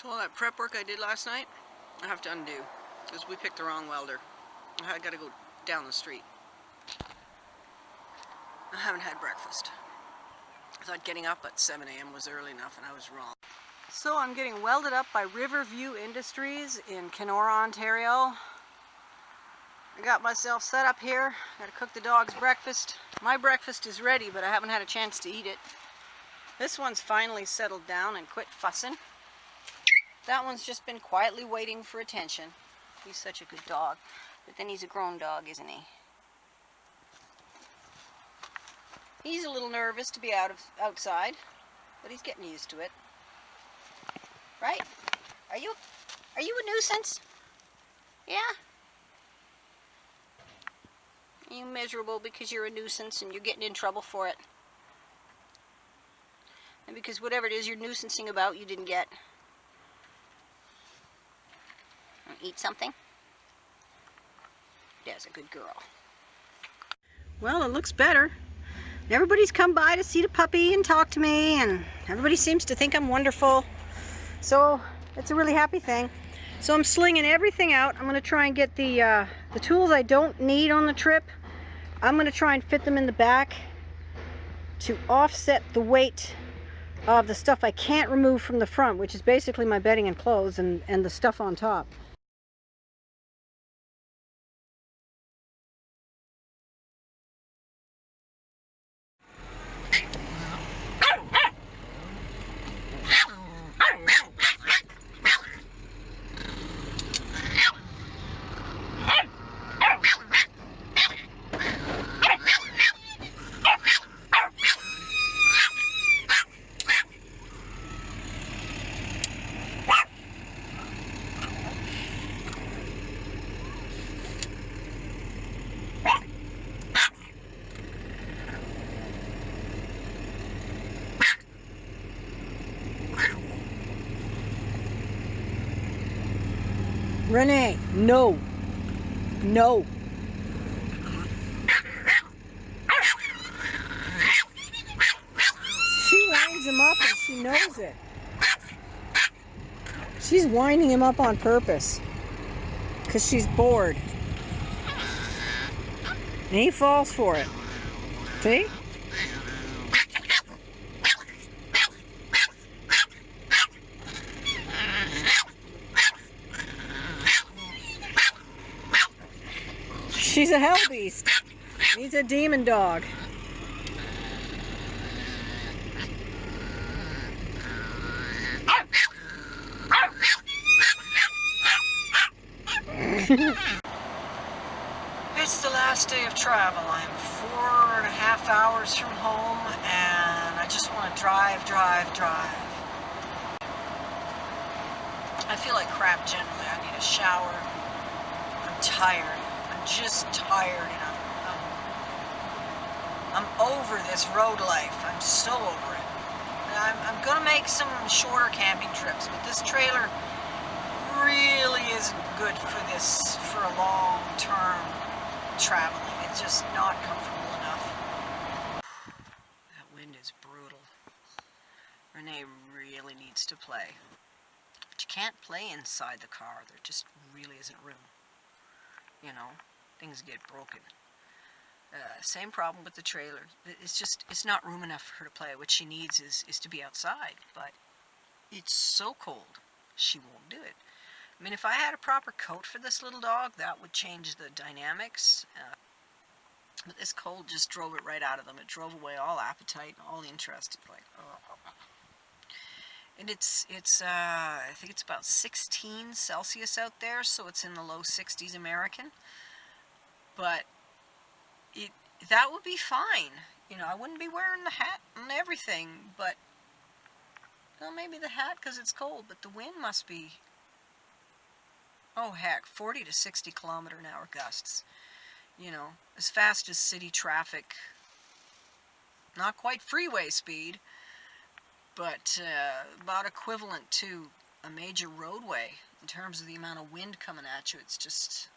So all that prep work I did last night, I have to undo, because we picked the wrong welder. I gotta go down the street. I haven't had breakfast. I thought getting up at 7 a.m. was early enough, and I was wrong. So I'm getting welded up by Riverview Industries in Kenora, Ontario. I got myself set up here. Gotta cook the dog's breakfast. My breakfast is ready, but I haven't had a chance to eat it. This one's finally settled down and quit fussing. That one's just been quietly waiting for attention. He's such a good dog. But then he's a grown dog, isn't he? He's a little nervous to be outside, but he's getting used to it. Right? Are you a nuisance? Yeah? Are you miserable because you're a nuisance and you're getting in trouble for it? And because whatever it is you're nuisancing about, you didn't get. Eat something? That's a good girl. Well, it looks better. Everybody's come by to see the puppy and talk to me, and everybody seems to think I'm wonderful. So it's a really happy thing. So I'm slinging everything out. I'm going to try and get the tools I don't need on the trip. I'm going to try and fit them in the back to offset the weight of the stuff I can't remove from the front, which is basically my bedding and clothes and the stuff on top. Renee, no. No. She winds him up and she knows it. She's winding him up on purpose because she's bored. And he falls for it. See? She's a hell beast. He's a demon dog. It's the last day of travel. I'm 4.5 hours from home, and I just want to drive. I feel like crap generally. I need a shower. I'm tired. Just tired, and I'm over this road life. I'm so over it. And I'm gonna make some shorter camping trips, but this trailer really isn't good for a long-term traveling. It's just not comfortable enough. That wind is brutal. Renee really needs to play, but you can't play inside the car. There just really isn't room. You know, things get broken. Same problem with the trailer. It's not room enough for her to play. What she needs is to be outside, but it's so cold, she won't do it. I mean, if I had a proper coat for this little dog, that would change the dynamics. But this cold just drove it right out of them. It drove away all appetite, all interest. It's like, oh. And it's I think it's about 16 Celsius out there, so it's in the low 60s American. But that would be fine. You know, I wouldn't be wearing the hat and everything, but, well, maybe the hat because it's cold, but the wind must be, oh heck, 40 to 60 km/h gusts. You know, as fast as city traffic. Not quite freeway speed, but about equivalent to a major roadway in terms of the amount of wind coming at you. It's just...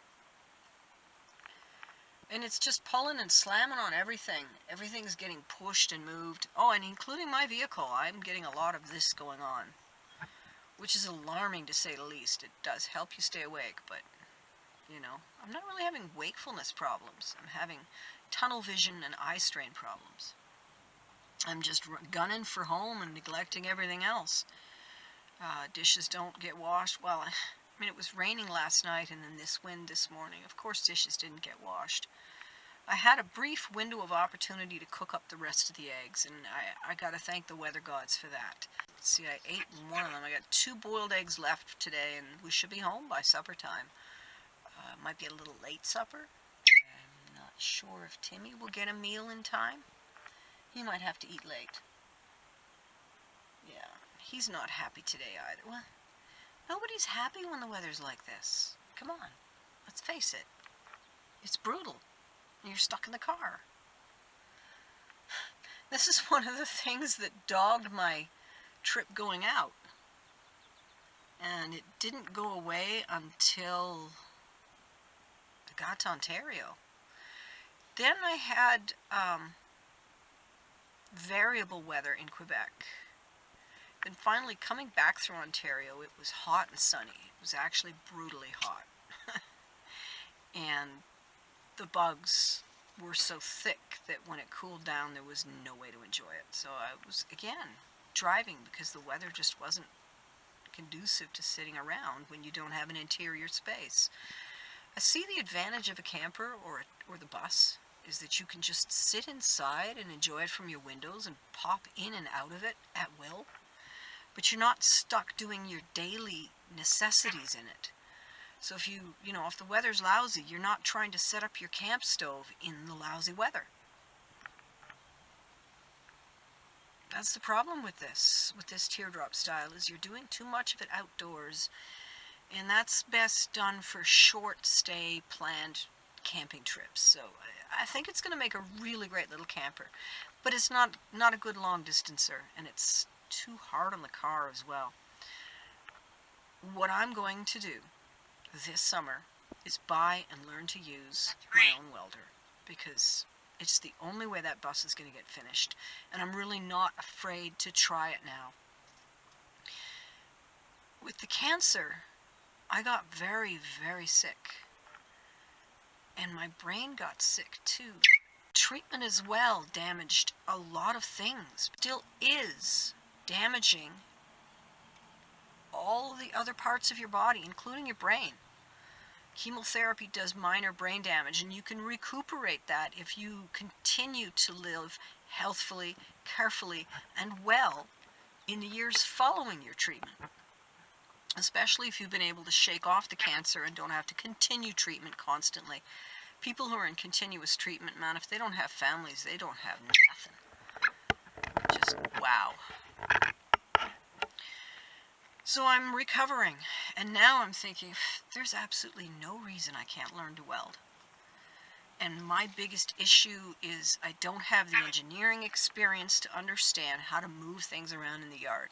And it's just pulling and slamming on everything. Everything's getting pushed and moved. Oh, and including my vehicle. I'm getting a lot of this going on. which is alarming to say the least. It does help you stay awake, but, you know, I'm not really having wakefulness problems. I'm having tunnel vision and eye strain problems. I'm just gunning for home and neglecting everything else. Dishes don't get washed. Well, I mean, it was raining last night and then this wind this morning. Of course, dishes didn't get washed. I had a brief window of opportunity to cook up the rest of the eggs, and I got to thank the weather gods for that. See, I ate one of them. I got 2 boiled eggs left today, and we should be home by supper time. Might be a little late supper. I'm not sure if Timmy will get a meal in time. He might have to eat late. Yeah, he's not happy today either. Well, nobody's happy when the weather's like this. Come on, let's face it. It's brutal. You're stuck in the car. This is one of the things that dogged my trip going out. And it didn't go away until I got to Ontario. Then I had variable weather in Quebec. Then finally coming back through Ontario, it was hot and sunny. It was actually brutally hot. And the bugs were so thick that when it cooled down, there was no way to enjoy it. So I was, again, driving because the weather just wasn't conducive to sitting around when you don't have an interior space. I see the advantage of a camper or the bus is that you can just sit inside and enjoy it from your windows and pop in and out of it at will. But you're not stuck doing your daily necessities in it. So if if the weather's lousy, you're not trying to set up your camp stove in the lousy weather. That's the problem with this teardrop style, is you're doing too much of it outdoors, and that's best done for short stay planned camping trips. So I think it's going to make a really great little camper, but it's not a good long distancer, and it's too hard on the car as well. What I'm going to do this summer is buy and learn to use my own welder, because it's the only way that bus is going to get finished, and I'm really not afraid to try it now. With the cancer, I got very, very sick, and my brain got sick too. Treatment as well damaged a lot of things, still is damaging all the other parts of your body, including your brain. Chemotherapy does minor brain damage, and you can recuperate that if you continue to live healthfully, carefully, and well in the years following your treatment. Especially if you've been able to shake off the cancer and don't have to continue treatment constantly. People who are in continuous treatment, man, if they don't have families, they don't have nothing. Just wow. So I'm recovering, and now I'm thinking, there's absolutely no reason I can't learn to weld. And my biggest issue is I don't have the engineering experience to understand how to move things around in the yard.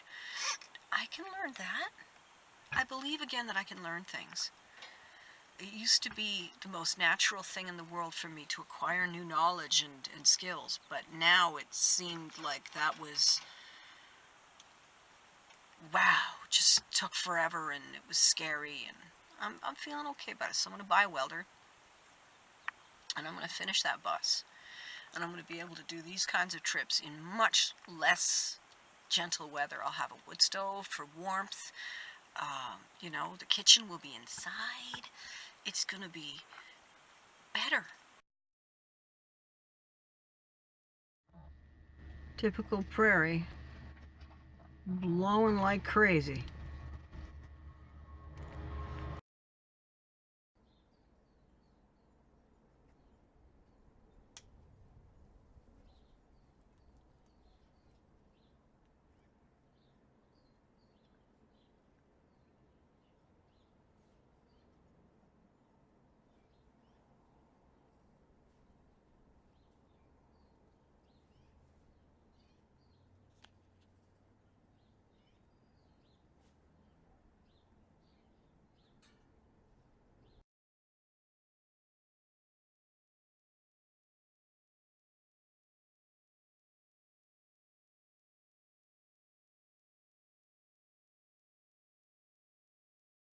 I can learn that. I believe again that I can learn things. It used to be the most natural thing in the world for me to acquire new knowledge and skills, but now it seemed like that was, wow, just took forever, and it was scary, and I'm feeling okay about it. So I'm going to buy a welder, and I'm going to finish that bus, and I'm going to be able to do these kinds of trips in much less gentle weather. I'll have a wood stove for warmth. The kitchen will be inside. It's going to be better. Typical prairie, blowing like crazy.